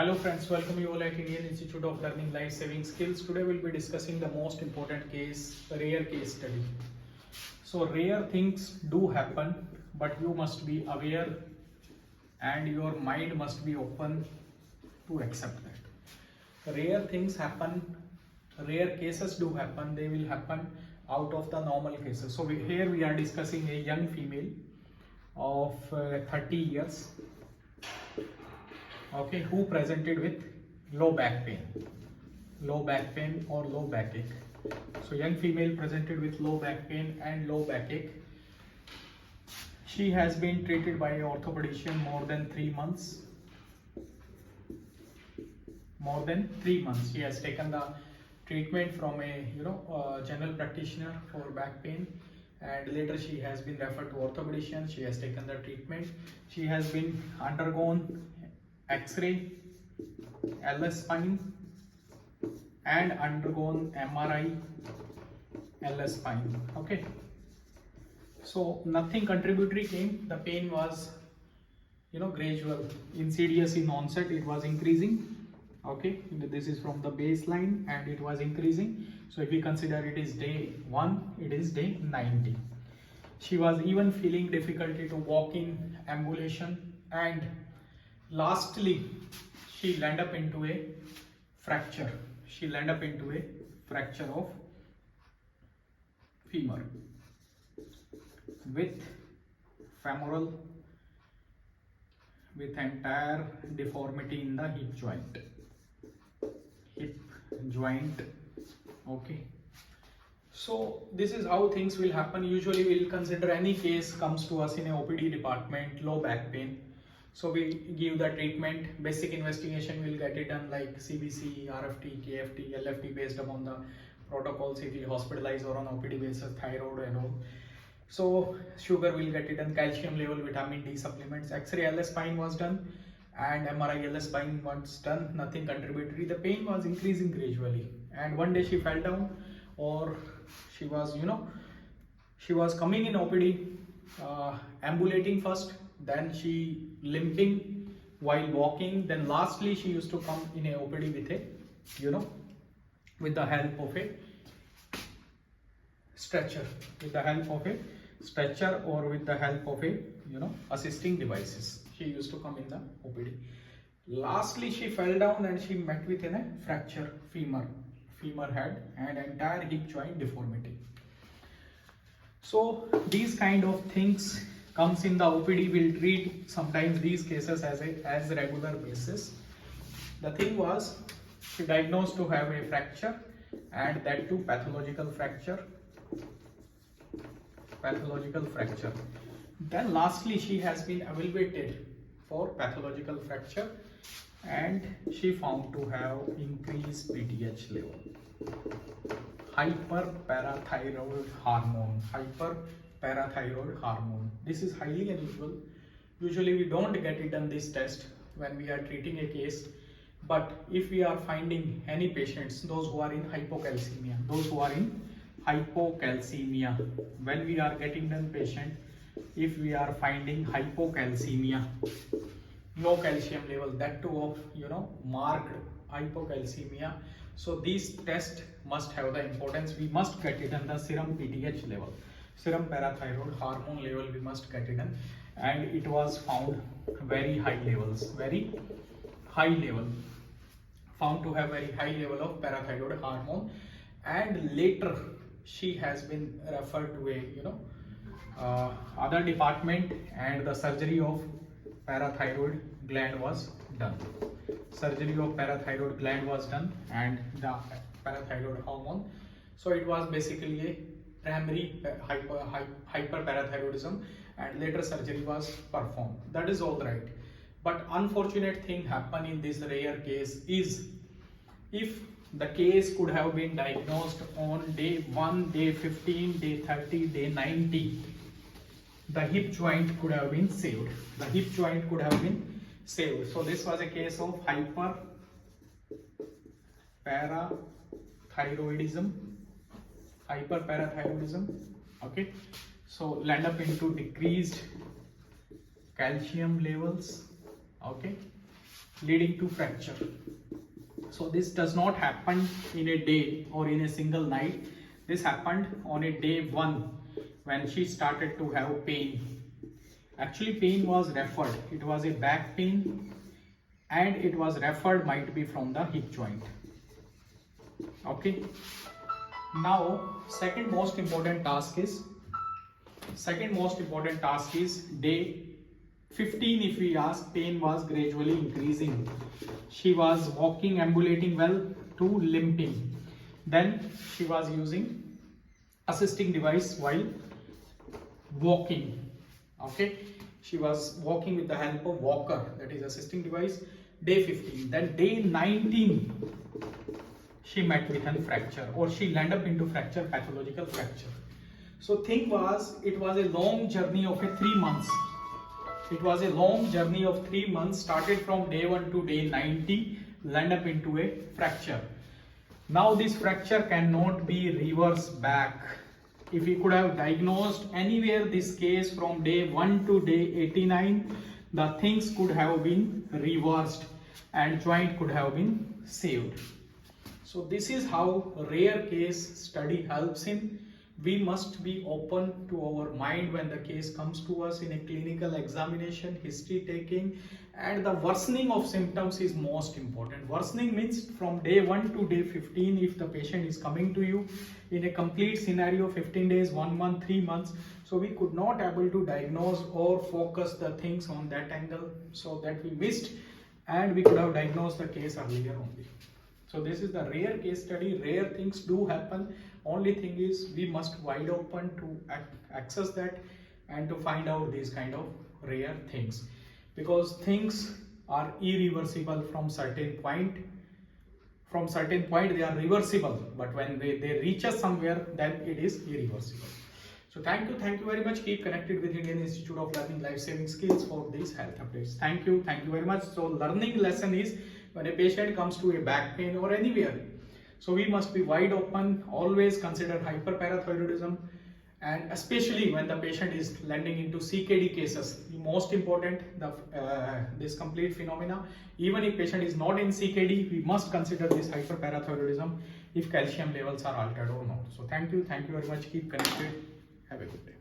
Hello friends, welcome you all at Indian Institute of Learning Life Saving Skills. Today we'll be discussing the most important case, rare case study. So rare things do happen, but you must be aware and your mind must be open to accept that. Rare things happen, rare cases do happen, they will happen out of the normal cases. So here we are discussing a young female of 30 years, okay, who presented with low back pain or low backache. So young female presented with low back pain and low backache. She has been treated by an orthopedician more than 3 months. She has taken the treatment from a general practitioner for back pain, and later she has been referred to orthopedician. She has taken the treatment. She has been undergone X-ray, IILLSS spine, and undergone MRI, IILLSS spine. Okay. So nothing contributory came. The pain was, gradual, insidious in onset. It was increasing. Okay, this is from the baseline, and it was increasing. So if we consider it is day 1, it is day 90. She was even feeling difficulty to walk in ambulation, and lastly, she landed up into a fracture. She landed up into a fracture of femur with femoral, with entire deformity in the hip joint. Okay. So this is how things will happen. Usually we'll consider any case comes to us in a OPD department, low back pain. So we give the treatment, basic investigation will get it done like CBC, RFT, KFT, LFT based upon the protocols if we hospitalize or on OPD basis, thyroid and all. So sugar will get it done, calcium level, vitamin D supplements, X-ray IILLSS spine was done, and MRI IILLSS spine was done, nothing contributory. The pain was increasing gradually, and one day she fell down, or she was, she was coming in OPD, ambulating first, then she limping while walking, then lastly she used to come in a OPD with a, with the help of a stretcher, or with the help of a, assisting devices. She used to come in the OPD. Lastly, she fell down and she met with a fracture, femur head, and entire hip joint deformity. So these kind of things comes in the OPD. We'll treat sometimes these cases as regular basis. The thing was, she diagnosed to have a fracture, and that too pathological fracture. Then lastly, she has been evaluated for pathological fracture, and she found to have increased PTH level, hyperparathyroid hormone. This is highly unusual. Usually we don't get it done this test when we are treating a case, but if we are finding any patients, those who are in hypocalcemia, when we are getting done patient, if we are finding hypocalcemia, low calcium level, that too of marked hypocalcemia, so these tests must have the importance. We must get it on the serum PTH level, serum parathyroid hormone level, we must get it done, and it was found very high levels, found to have very high level of parathyroid hormone, and later she has been referred to a other department, and the surgery of parathyroid gland was done. And the parathyroid hormone. So it was basically a primary hyperparathyroidism, and later surgery was performed. That is all right. But unfortunate thing happened in this rare case is, if the case could have been diagnosed on day 1, day 15, day 30, day 90, the hip joint could have been saved. So this was a case of hyperparathyroidism. Okay, so land up into decreased calcium levels. Okay, leading to fracture. So this does not happen in a day or in a single night. This happened on a day 1 when she started to have pain. Actually, pain was referred. It was a back pain and it was referred might be from the hip joint. Okay. Now, second most important task is day 15. If we ask, pain was gradually increasing. She was walking, ambulating well to limping. Then she was using assisting device while walking. Okay, she was walking with the help of walker, that is assisting device. Day 15. Then day 19, she met with a fracture, or she landed up into fracture, pathological fracture. So thing was, it was a long journey of 3 months. It was a long journey of 3 months, started from day 1 to day 90, land up into a fracture. Now this fracture cannot be reversed back. If we could have diagnosed anywhere this case from day 1 to day 89, the things could have been reversed and joint could have been saved. So this is how rare case study helps in. We must be open to our mind when the case comes to us in a clinical examination, history taking, and the worsening of symptoms is most important. Worsening means from day 1 to day 15, if the patient is coming to you in a complete scenario, 15 days, 1 month, 3 months, so we could not able to diagnose or focus the things on that angle, so that we missed and we could have diagnosed the case earlier only. So this is the rare case study. Rare things do happen. Only thing is we must wide open to access that and to find out these kind of rare things, because things are irreversible from certain point. From certain point they are reversible, but when they reach us somewhere, then it is irreversible. So thank you very much. Keep connected with Indian Institute of Learning Life Saving Skills for these health updates. Thank you very much. So learning lesson is, when a patient comes to a back pain or anywhere, so we must be wide open, always consider hyperparathyroidism, and especially when the patient is landing into CKD cases, the most important, this complete phenomena. Even if patient is not in CKD, we must consider this hyperparathyroidism if calcium levels are altered or not. So thank you very much. Keep connected. Have a good day.